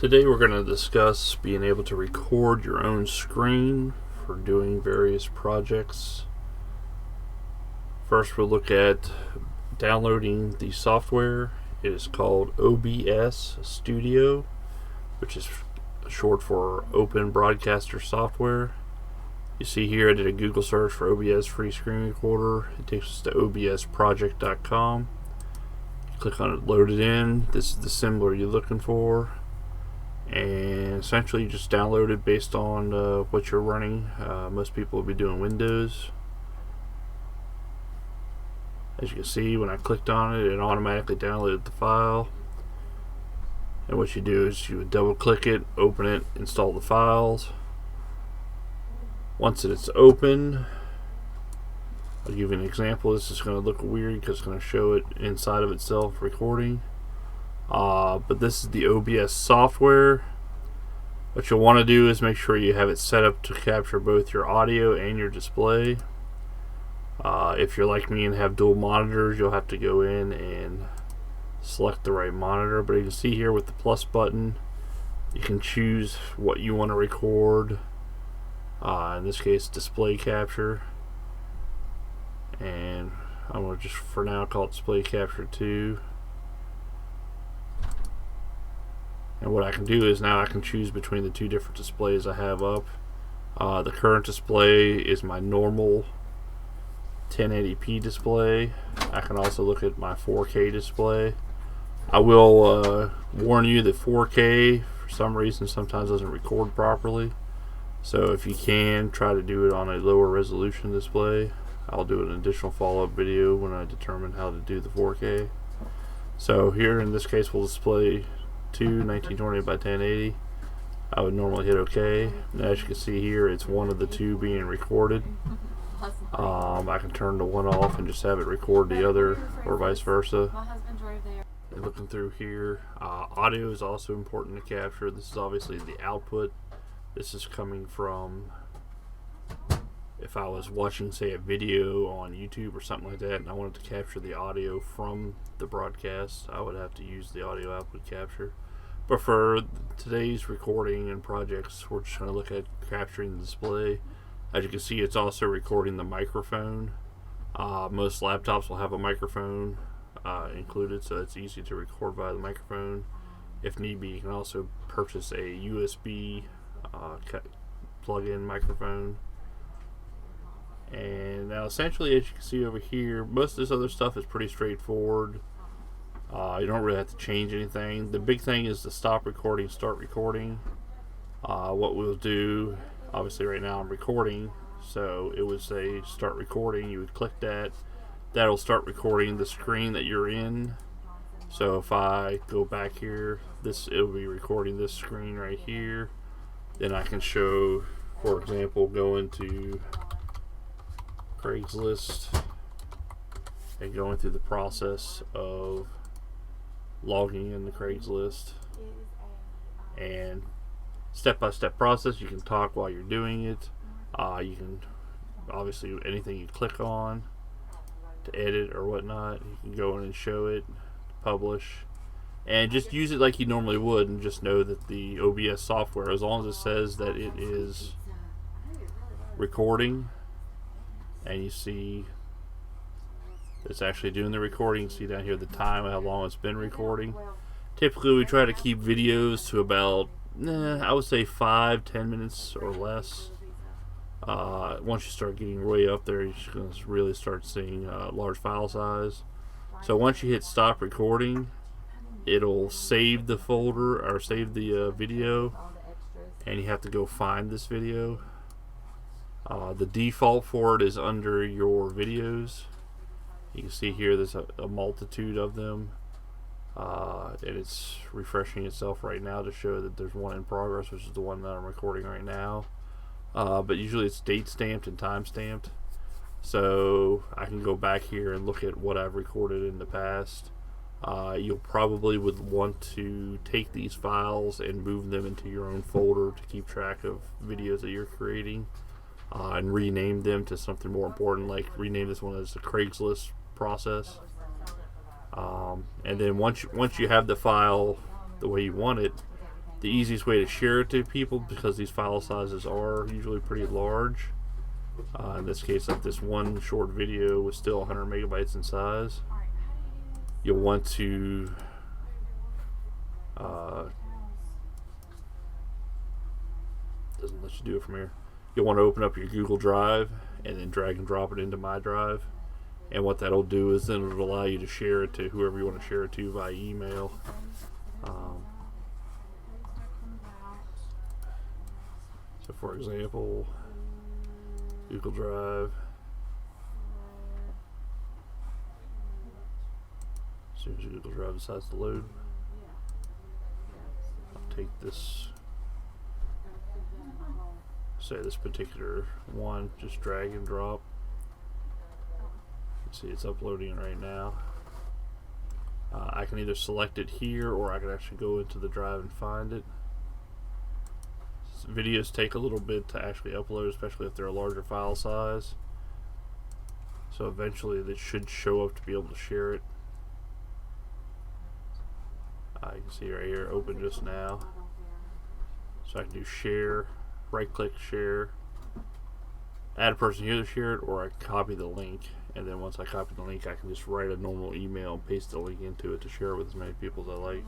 Today we're going to discuss being able to record your own screen for doing various projects. First we'll look at downloading the software. It is called OBS Studio, which is short for Open Broadcaster Software. You see here I did a Google search for OBS free screen recorder. It takes us to obsproject.com. Click on it, load it in. This is the symbol you're looking for. And essentially you just download it based on what you're running. Most people will be doing Windows. As you can see, when I clicked on it, it automatically downloaded the file. And what you do is you would double click it, open it, install the files. Once it's open, I'll give you an example. This is going to look weird because it's going to show it inside of itself recording. But this is the OBS software. What you'll want to do is make sure you have it set up to capture both your audio and your display. If you're like me and have dual monitors, you'll have to go in and select the right monitor. But you can see here with the plus button, you can choose what you want to record. In this case, display capture. And I'm going to just for now call it display capture 2. And what I can do is now I can choose between the two different displays I have up. The current display is my normal 1080p display. I can also look at my 4K display. I will warn you that 4K for some reason sometimes doesn't record properly. So if you can, try to do it on a lower resolution display. I'll do an additional follow-up video when I determine how to do the 4K. So here in this case we'll display 1920 by 1080. I would normally hit OK. And as you can see here, it's one of the two being recorded. I can turn the one off and just have it record the other, or vice versa. And looking through here, audio is also important to capture. This is obviously the output. This is coming from, if I was watching, say, a video on YouTube or something like that, and I wanted to capture the audio from the broadcast, I would have to use the audio output capture. But for today's recording and projects, we're just going to look at capturing the display. As you can see, it's also recording the microphone. Most laptops will have a microphone included, so it's easy to record via the microphone. If need be, you can also purchase a USB plug-in microphone. And now essentially, as you can see over here, most of this other stuff is pretty straightforward. You don't really have to change anything. The big thing is to stop recording, start recording. What we'll do, obviously right now I'm recording, so it would say start recording. You would click that. That'll start recording the screen that you're in. So if I go back here, it'll be recording this screen right here. Then I can show, for example, go into Craigslist and going through the process of logging in the Craigslist, and step-by-step process. You can talk while you're doing it. You can obviously anything you click on to edit or whatnot, you can go in and show it, publish, and just use it like you normally would, and just know that the OBS software, as long as it says that it is recording and you see it's actually doing the recording. See down here the time, how long it's been recording. Typically we try to keep videos to about I would say 5-10 minutes or less. Once you start getting way up there, you're just going to really start seeing large file size. So once you hit stop recording, it'll save the folder or save the video, and you have to go find this video. The default for it is under your videos. You can see here there's a multitude of them, and it's refreshing itself right now to show that there's one in progress, which is the one that I'm recording right now. But usually it's date stamped and time stamped, so I can go back here and look at what I've recorded in the past. You'll probably would want to take these files and move them into your own folder to keep track of videos that you're creating, and rename them to something more important, like rename this one as the Craigslist process. And then once you have the file the way you want it, the easiest way to share it to people, because these file sizes are usually pretty large. In this case, like this one short video was still 100 megabytes in size. You'll want to doesn't let you do it from here. You'll want to open up your Google Drive and then drag and drop it into My Drive. And what that'll do is then it'll allow you to share it to whoever you want to share it to via email. So for example, Google Drive. As soon as your Google Drive decides to load, I'll take this, say this particular one, just drag and drop. See, it's uploading right now. I can either select it here, or I can actually go into the drive and find it. Videos take a little bit to actually upload, especially if they're a larger file size. So eventually they should show up to be able to share it. You can see right here, open just now. So I can do share, right click share, add a person here to share it, or I can copy the link, and then once I copy the link I can just write a normal email and paste the link into it to share it with as many people as I like.